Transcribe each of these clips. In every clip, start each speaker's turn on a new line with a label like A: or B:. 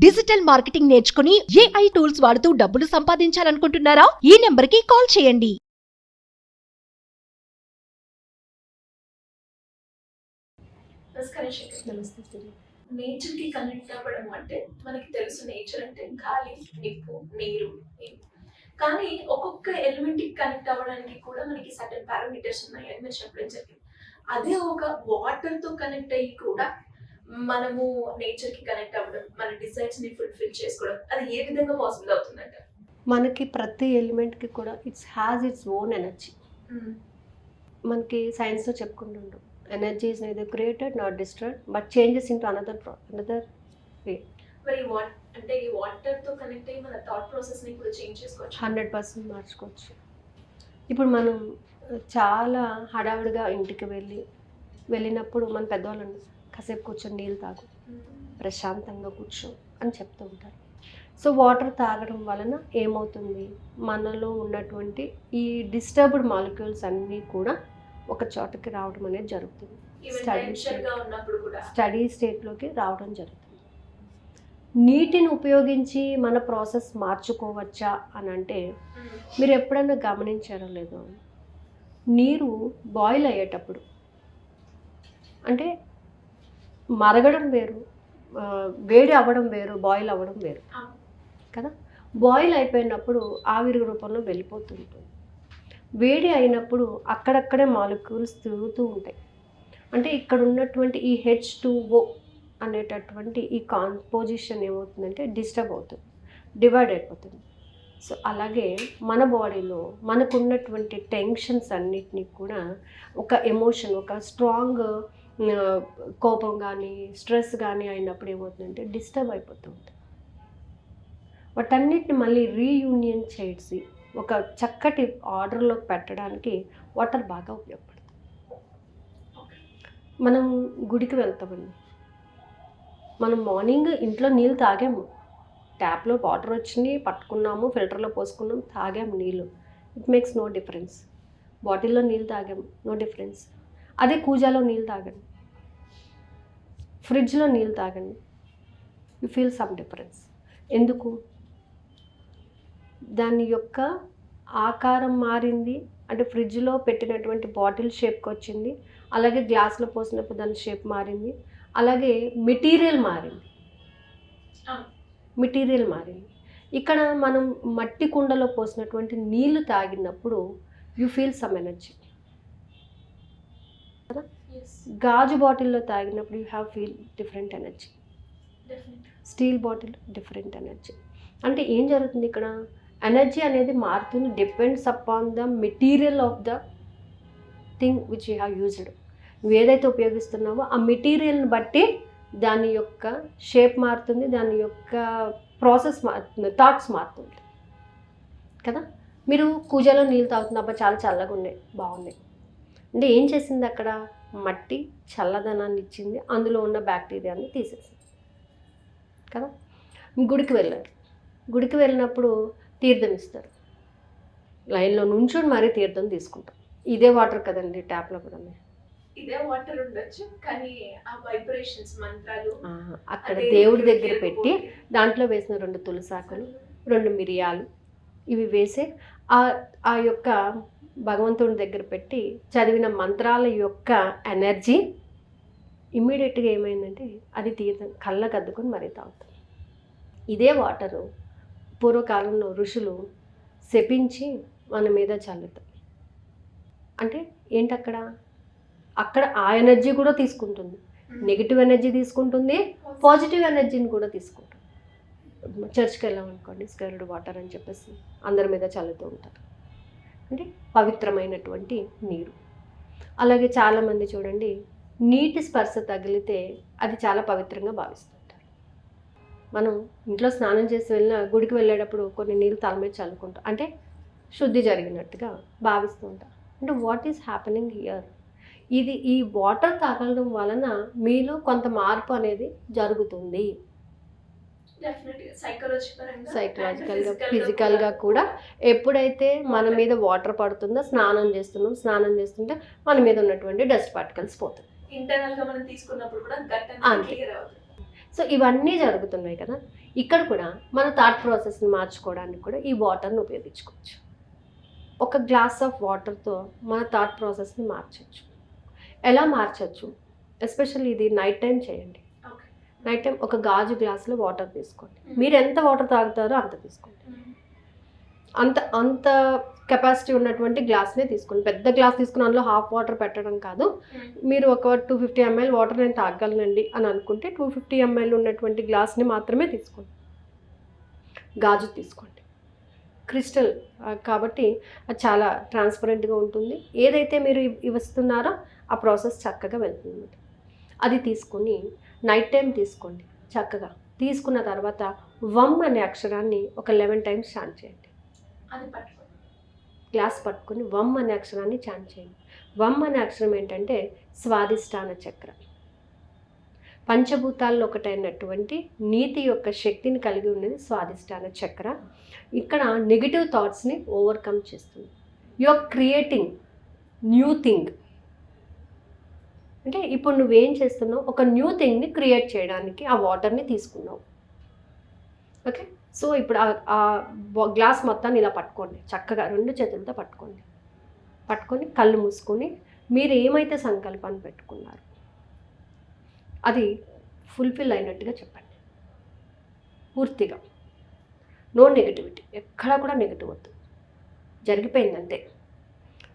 A: Digital marketing నేర్చుకుని AI tools వాడుతూ డబ్బులు సంపాదించాలనుకుంటున్నారా? ఈ నెంబర్కి కాల్ చేయండి.
B: నమస్కారం శేఖర్.
C: నమస్తే.
B: నేచర్ కి కనెక్ట్ అవ్వడం అంటే మనకి తెలుసు, నేచర్ అంటే గాలి, నిప్పు, నీరు ఇవి. కానీ ఒక్కొక్క ఎలిమెంట్ కి కనెక్ట్ అవ్వడానికి కూడా మనకి సర్టన్ పారామీటర్స్ ఉన్నాయి అని మీరు చెప్పడం జరిగింది. అదే ఒక వాటర్ తో కనెక్ట్ అయ్యి కూడా మనము నేచర్ కి కనెక్ట్ అవ్వడం, మన డిజైర్స్ ని ఫుల్ఫిల్ చేసుకోవడం, అది ఏ విధంగా పాసిబుల్ అవుతుందంట?
C: మనకి ప్రతి ఎలిమెంట్కి కూడా ఇట్స్ ఓన్ ఎనర్జీ. మనకి సైన్స్లో చెప్పుకుంటుంటాం, energy is neither created not destroyed but changes into another way.
B: మరి అంటే ఈ వాటర్ తో కనెక్ట్ అయ్యి మన థాట్ ప్రాసెస్ ని కూడా చేంజ్ చేసుకోవచ్చు.
C: 100% మార్చుకోవచ్చు. ఇప్పుడు మనం చాలా హడావుడిగా ఇంటికి వెళ్ళినప్పుడు మన పెద్దవాళ్ళు కాసేపు కూర్చొని నీళ్ళు తాగు, ప్రశాంతంగా కూర్చో అని చెప్తూ ఉంటారు. సో వాటర్ తాగడం వలన ఏమవుతుంది, మనలో ఉన్నటువంటి ఈ డిస్టర్బ్డ్ మాలిక్యూల్స్ అన్నీ కూడా ఒక చోటకి రావడం అనేది జరుగుతుంది. స్టడీ స్టేట్లోకి రావడం జరుగుతుంది. నీటిని ఉపయోగించి మన ప్రాసెస్ మార్చుకోవచ్చా అని అంటే, మీరు ఎప్పుడైనా గమనించారో లేదో, నీరు బాయిల్ అయ్యేటప్పుడు అంటే మరగడం వేరు, వేడి అవ్వడం వేరు, బాయిల్ అవ్వడం వేరు కదా. బాయిల్ అయిపోయినప్పుడు ఆవిరి రూపంలో వెళ్ళిపోతుంటుంది. వేడి అయినప్పుడు అక్కడక్కడే మాలిక్యూల్స్ తిరుగుతూ ఉంటాయి. అంటే ఇక్కడ ఉన్నటువంటి ఈ H2O అనేటటువంటి ఈ కాంపోజిషన్ ఏమవుతుందంటే డిస్టర్బ్ అవుతుంది, డివైడ్ అయిపోతుంది. సో అలాగే మన బాడీలో మనకున్నటువంటి టెన్షన్స్ అన్నిటినీ కూడా ఒక ఎమోషన్, ఒక స్ట్రాంగ్ కోపం కానీ స్ట్రెస్ కానీ అయినప్పుడు ఏమవుతుందంటే డిస్టర్బ్ అయిపోతూ ఉంటుంది. వాటన్నిటిని మళ్ళీ రీయూనియన్ చేసి ఒక చక్కటి ఆర్డర్లో పెట్టడానికి వాటర్ బాగా ఉపయోగపడుతుంది. మనం గుడికి వెళ్తామండి, మనం మార్నింగ్ ఇంట్లో నీళ్ళు తాగాము, ట్యాప్లో వాటర్ వచ్చినాయి, పట్టుకున్నాము, ఫిల్టర్లో పోసుకున్నాము, తాగాము నీళ్ళు, ఇట్ మేక్స్ నో డిఫరెన్స్. బాటిల్లో నీళ్ళు తాగాము, నో డిఫరెన్స్. అదే కూజాలో నీళ్ళు తాగండి, ఫ్రిడ్జ్లో నీళ్ళు తాగండి, యు ఫీల్ సమ్ డిఫరెన్స్. ఎందుకు? దాని యొక్క ఆకారం మారింది, అంటే ఫ్రిడ్జ్లో పెట్టినటువంటి బాటిల్ షేప్కి వచ్చింది, అలాగే గ్లాస్లో పోసినప్పుడు దాని షేప్ మారింది, అలాగే మెటీరియల్ మారింది. ఇక్కడ మనం మట్టి కుండలో పోసినటువంటి నీళ్లు తాగినప్పుడు యు ఫీల్ సమ్ ఎనర్జీ కదా. గాజు బాటిల్లో తాగినప్పుడు you have feel different energy, steel bottle different energy. అంటే ఏం జరుగుతుంది ఇక్కడ, ఎనర్జీ అనేది మారుతుంది, depends upon the material of the thing which you have used. నువ్వు ఏదైతే ఉపయోగిస్తున్నావో ఆ మెటీరియల్ని బట్టి దాని యొక్క షేప్ మారుతుంది, దాని యొక్క ప్రాసెస్ మారుతుంది, థాట్స్ మారుతుంది కదా. మీరు కూజాలో నీళ్ళు తాగుతున్నప్పుడు చాలా చల్లగా ఉన్నాయి, బాగున్నాయి అంటే ఏం చేసింది అక్కడ, మట్టి చల్లదనాన్ని ఇచ్చింది, అందులో ఉన్న బ్యాక్టీరియాని తీసేసింది కదా. గుడికి వెళ్ళారు, గుడికి వెళ్ళినప్పుడు తీర్థం ఇస్తారు, లైన్లో నుంచుని మరీ తీర్థం తీసుకుంటాం. ఇదే వాటర్ కదండి, ట్యాప్లో కూడా
B: ఇదే వాటర్ ఉండొచ్చు, కానీ ఆ వైబ్రేషన్స్, మంత్రాలు
C: అక్కడ దేవుడి దగ్గర పెట్టి దాంట్లో వేసిన 2 తులసాకులు, 2 మిరియాలు ఇవి వేసి ఆ యొక్క భగవంతుడి దగ్గర పెట్టి చదివిన మంత్రాల యొక్క ఎనర్జీ ఇమ్మీడియట్గా ఏమైందంటే అది తీర్థం కళ్ళకు అద్దుకొని మరీ తాగుతుంది. ఇదే వాటరు పూర్వకాలంలో ఋషులు శపించి మన మీద చల్లుతారు. అంటే ఏంటి, అక్కడ ఆ ఎనర్జీ కూడా తీసుకుంటుంది, నెగిటివ్ ఎనర్జీ తీసుకుంటుంది, పాజిటివ్ ఎనర్జీని కూడా తీసుకుంటుంది. చర్చ్కి వెళ్ళామనుకోండి, స్కర్డ్ వాటర్ అని చెప్పేసి అందరి మీద చల్లుతూ ఉంటారు, అంటే పవిత్రమైనటువంటి నీరు. అలాగే చాలామంది చూడండి, నీటి స్పర్శ తగిలితే అది చాలా పవిత్రంగా భావిస్తుంటారు. మనం ఇంట్లో స్నానం చేసి గుడికి వెళ్ళేటప్పుడు కొన్ని నీళ్ళు తల మీద చల్లుకుంటాం, అంటే శుద్ధి జరిగినట్టుగా భావిస్తూ ఉంటాం. అంటే వాట్ ఈస్ హ్యాపెనింగ్ హియర్, ఇది ఈ వాటర్ తాగడం వలన మీలో కొంత మార్పు అనేది జరుగుతుంది. సైకలాజికల్గా, ఫిజికల్గా కూడా. ఎప్పుడైతే మన మీద వాటర్ పడుతుందో, స్నానం చేస్తుంటే మన మీద ఉన్నటువంటి డస్ట్ పార్టికల్స్ పోతుంది.
B: ఇంటర్నల్ గా మనం తీసుకున్నప్పుడు కూడా
C: అంతే. సో ఇవన్నీ జరుగుతున్నాయి కదా. ఇక్కడ కూడా మన థాట్ ప్రాసెస్ని మార్చుకోవడానికి కూడా ఈ వాటర్ని ఉపయోగించుకోవచ్చు. ఒక గ్లాస్ ఆఫ్ వాటర్తో మన థాట్ ప్రాసెస్ని మార్చవచ్చు. ఎలా మార్చవచ్చు? ఎస్పెషల్లీ ఇది నైట్ టైం చేయండి. నైట్ టైం ఒక గాజు గ్లాసులో వాటర్ తీసుకోండి. మీరు ఎంత వాటర్ తాగుతారో అంత తీసుకోండి. అంత కెపాసిటీ ఉన్నటువంటి గ్లాస్నే తీసుకోండి. పెద్ద గ్లాస్ తీసుకుని అందులో హాఫ్ వాటర్ పెట్టడం కాదు. మీరు ఒక 250 ml వాటర్ నేను తాగలనండి అని అనుకుంటే 250 ml ఉన్నటువంటి గ్లాస్ని మాత్రమే తీసుకోండి. గాజు తీసుకోండి. క్రిస్టల్ కాబట్టి అది చాలా ట్రాన్స్పరెంట్గా ఉంటుంది. ఏదైతే మీరు ఇస్తున్నారో ఆ ప్రాసెస్ చక్కగా వెళ్తుంది. అది తీసుకొని నైట్ టైం తీసుకోండి. చక్కగా తీసుకున్న తర్వాత వమ్ అనే అక్షరాన్ని ఒక 11 times చాంట్ చేయండి.
B: అది పట్టుకోండి.
C: గ్లాస్ పట్టుకొని వమ్ అనే అక్షరాన్ని చాంట్ చేయండి. వమ్ అనే అక్షరం ఏంటంటే స్వాదిష్టాన చక్ర. పంచభూతాల్లో ఒకటైనటువంటి నీతి యొక్క శక్తిని కలిగి ఉన్నది స్వాదిష్టాన చక్ర. ఇక్కడ నెగిటివ్ థాట్స్ని ఓవర్కమ్ చేస్తుంది. You are creating new thing. అంటే ఇప్పుడు నువ్వేం చేస్తున్నావు? ఒక న్యూ థింగ్ని క్రియేట్ చేయడానికి ఆ వాటర్ని తీసుకున్నావు. ఓకే, సో ఇప్పుడు ఆ గ్లాస్ మొత్తాన్ని ఇలా పట్టుకోండి. చక్కగా 2 చేతులతో పట్టుకోండి. పట్టుకొని కళ్ళు మూసుకొని మీరు ఏమైతే సంకల్పాన్ని పెట్టుకున్నారు అది ఫుల్ఫిల్ అయినట్టుగా చెప్పండి. పూర్తిగా నో నెగిటివిటీ. ఎక్కడా కూడా నెగిటివ్ వద్దు. జరిగిపోయిందంతే.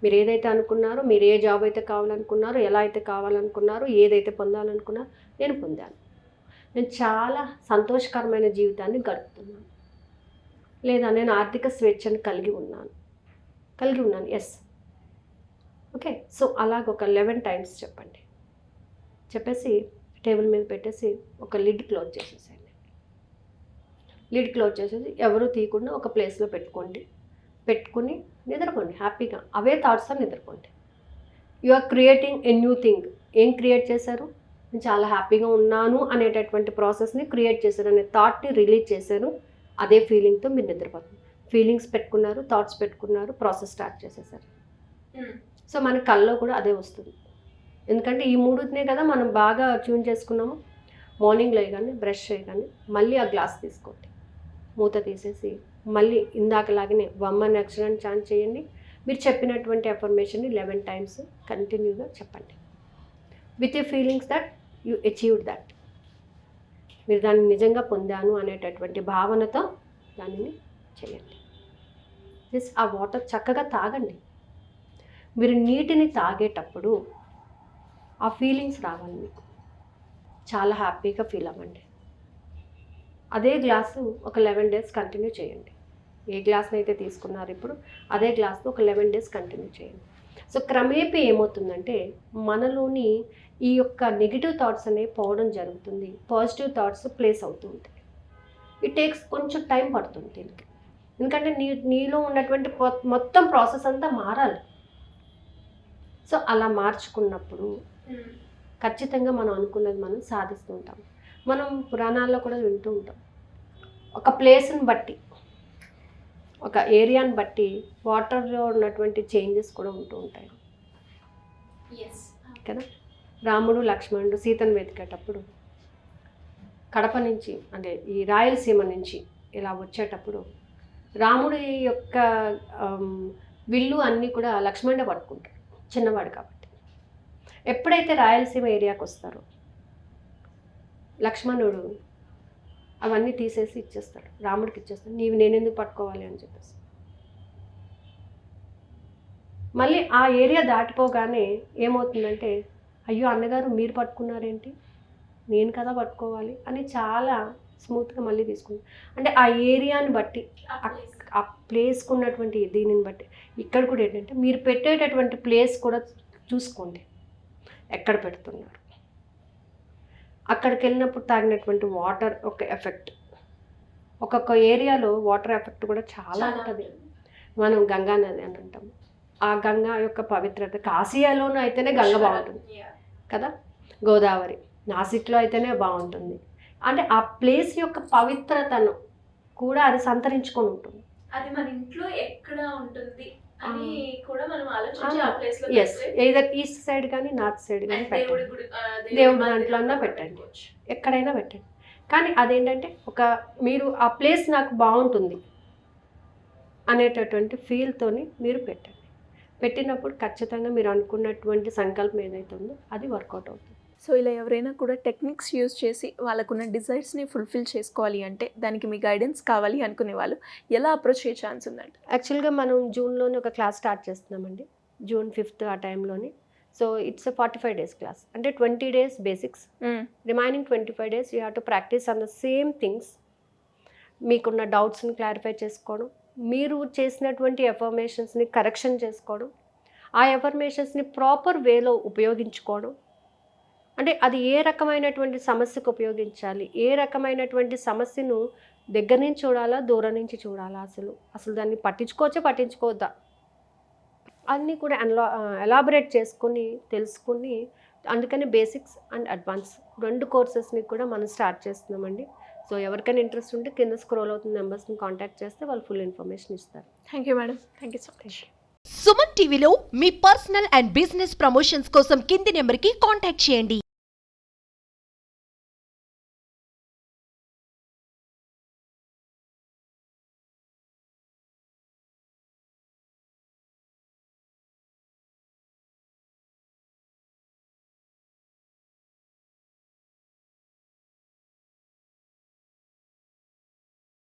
C: మీరు ఏదైతే అనుకున్నారో, మీరు ఏ జాబ్ అయితే కావాలనుకున్నారో, ఎలా అయితే కావాలనుకున్నారో, ఏదైతే పొందాలనుకున్నారో నేను పొందాను. నేను చాలా సంతోషకరమైన జీవితాన్ని గడుపుతున్నాను. లేదా నేను ఆర్థిక స్వేచ్ఛను కలిగి ఉన్నాను. ఎస్. ఓకే, సో అలాగ ఒక 11 times చెప్పండి. చెప్పేసి టేబుల్ మీద పెట్టేసి ఒక లిడ్ క్లోజ్ చేసేసేయండి. లిడ్ క్లోజ్ చేసేసి ఎవరు తీయకుండా ఒక ప్లేస్లో పెట్టుకుని నిద్రపోండి. హ్యాపీగా అవే థాట్స్తో నిద్రపోండి. You are creating a new thing. ఏం క్రియేట్ చేశారు? నేను చాలా హ్యాపీగా ఉన్నాను అనేటటువంటి ప్రాసెస్ని క్రియేట్ చేశారు, అనే థాట్ని రిలీజ్ చేశారు. అదే ఫీలింగ్తో మీరు నిద్రపోతుంది. ఫీలింగ్స్ పెట్టుకున్నారు, థాట్స్ పెట్టుకున్నారు, ప్రాసెస్ స్టార్ట్ చేసేసారు. సో మన కల్లో కూడా అదే వస్తుంది. ఎందుకంటే ఈ 3నే కదా మనం బాగా ట్యూన్ చేసుకున్నాము. మార్నింగ్ లేగానే బ్రష్ చేయగానే మళ్ళీ ఆ గ్లాస్ తీసుకోండి. మూత తీసేసి మళ్ళీ ఇందాకలాగానే వమ్ అనే అక్షరాన్ని చాంట్ చేయండి. మీరు చెప్పినటువంటి అఫర్మేషన్ని 11 times కంటిన్యూగా చెప్పండి. With you feelings that you achieved that. మీరు దాన్ని నిజంగా పొందాను అనేటటువంటి భావనతో దానిని చేయండి. జస్ట్ ఆ వాటర్ చక్కగా తాగండి. మీరు నీటిని తాగేటప్పుడు ఆ ఫీలింగ్స్ రావాలి మీకు. చాలా హ్యాపీగా ఫీల్ అవ్వండి. అదే గ్లాసు ఒక 11 days కంటిన్యూ చేయండి. ఏ గ్లాస్ని అయితే తీసుకున్నారు ఇప్పుడు అదే గ్లాస్తో ఒక 11 days కంటిన్యూ చేయండి. సో క్రమేపీ ఏమవుతుందంటే మనలోని ఈ యొక్క నెగిటివ్ థాట్స్ అనేవి పోవడం జరుగుతుంది. పాజిటివ్ థాట్స్ ప్లేస్ అవుతూ ఉంటాయి. ఇట్ టేక్స్ కొంచెం టైం పడుతుంది దీనికి. ఎందుకంటే నీలో ఉన్నటువంటి మొత్తం ప్రాసెస్ అంతా మారాలి. సో అలా మార్చుకున్నప్పుడు ఖచ్చితంగా మనం అనుకున్నది మనం సాధిస్తూ ఉంటాం. మనం పురాణాల్లో కూడా వింటూ ఉంటాం. ఒక ప్లేస్ని బట్టి, ఒక ఏరియాని బట్టి వాటర్లో ఉన్నటువంటి చేంజెస్ కూడా ఉంటూ ఉంటాయి కదా. రాముడు లక్ష్మణుడు సీతను వెతికేటప్పుడు కడప నుంచి అంటే ఈ రాయలసీమ నుంచి ఇలా వచ్చేటప్పుడు రాముడి యొక్క విల్లు అన్నీ కూడా లక్ష్మణుడే పట్టుకుంటాడు, చిన్నవాడు కాబట్టి. ఎప్పుడైతే రాయలసీమ ఏరియాకి వస్తారో లక్ష్మణుడు అవన్నీ తీసేసి ఇచ్చేస్తాడు, రాముడికి ఇచ్చేస్తాడు. నేనెందుకు పట్టుకోవాలి అని చెప్పేసి. మళ్ళీ ఆ ఏరియా దాటిపోగానే ఏమవుతుందంటే, అయ్యో అన్నగారు మీరు పట్టుకున్నారేంటి, నేను కదా పట్టుకోవాలి అని చాలా స్మూత్గా మళ్ళీ తీసుకుంటాను. అంటే ఆ ఏరియాని బట్టి, ఆ ప్లేస్కి ఉన్నటువంటి దీనిని బట్టి ఇక్కడ కూడా ఏంటంటే మీరు పెట్టేటటువంటి ప్లేస్ కూడా చూసుకోండి, ఎక్కడ పెడుతున్నారు. అక్కడికి వెళ్ళినప్పుడు తాగినటువంటి వాటర్ ఒక ఎఫెక్ట్, ఒక్కొక్క ఏరియాలో వాటర్ ఎఫెక్ట్ కూడా చాలా ఉంటుంది. మనం గంగా నది అని అంటాం. ఆ గంగా యొక్క పవిత్రత కాశీయాలోనూ అయితేనే గంగ బాగుంటుంది కదా, గోదావరి నాసిక్లో అయితేనే బాగుంటుంది. అంటే ఆ ప్లేస్ యొక్క పవిత్రతను కూడా అది సంతరించుకొని ఉంటుంది.
B: అది మన ఇంట్లో ఎక్కడ ఉంటుంది అని కూడా మనం ఆలోచించి ఆ ప్లేస్ లో
C: ఎస్, ఎయిదర్ ఈస్ట్ సైడ్ కానీ నార్త్ సైడ్ కానీ పెట్టండి. దేవుడి దాంట్లో అన్నా పెట్టండి, ఎక్కడైనా పెట్టండి. కానీ అదేంటంటే మీరు ఆ ప్లేస్ నాకు బాగుంటుంది అనేటటువంటి ఫీల్తోని మీరు పెట్టినప్పుడు ఖచ్చితంగా మీరు అనుకున్నటువంటి సంకల్పం ఏదైతే ఉందో అది వర్కౌట్ అవుతుంది.
B: సో ఇలా ఎవరైనా కూడా టెక్నిక్స్ యూజ్ చేసి వాళ్ళకున్న డిజైర్స్ని ఫుల్ఫిల్ చేసుకోవాలి అంటే దానికి మీ గైడెన్స్ కావాలి అనుకునే వాళ్ళు ఎలా అప్రోచ్ అయ్యే ఛాన్స్ ఉందండి?
C: యాక్చువల్గా మనం జూన్లోనే ఒక క్లాస్ స్టార్ట్ చేస్తున్నామండి, June 5th ఆ టైంలోని. సో ఇట్స్ 45 days క్లాస్, అంటే 20 days basics, remaining 25 days you have to practice on the same things. మీకున్న డౌట్స్ని క్లారిఫై చేసుకోవడం, మీరు చేసినటువంటి ఎఫర్మేషన్స్ని కరెక్షన్ చేసుకోవడం, ఆ ఎఫర్మేషన్స్ని ప్రాపర్ వేలో ఉపయోగించుకోవడం. అంటే అది ఏ రకమైనటువంటి సమస్యకు ఉపయోగించాలి, ఏ రకమైనటువంటి సమస్యను దగ్గర నుంచి చూడాలా దూరం నుంచి చూడాలా, అసలు దాన్ని పట్టించుకోవద్దా అన్నీ కూడా ఎలాబరేట్ చేసుకుని తెలుసుకుని, అందుకని బేసిక్స్ అండ్ అడ్వాన్స్ 2 కోర్సెస్ని కూడా మనం స్టార్ట్ చేస్తున్నామండి. సో ఎవరికైనా ఇంట్రెస్ట్ ఉంటే కింద స్క్రోల్ అవుతున్న నెంబర్స్ని కాంటాక్ట్ చేస్తే వాళ్ళు ఫుల్ ఇన్ఫర్మేషన్ ఇస్తారు.
B: Thank you madam, thank you so much.
A: Suman టీవీలో మీ పర్సనల్ అండ్ బిజినెస్ ప్రమోషన్స్ కోసం కింది నెంబర్కి కాంటాక్ట్ చేయండి.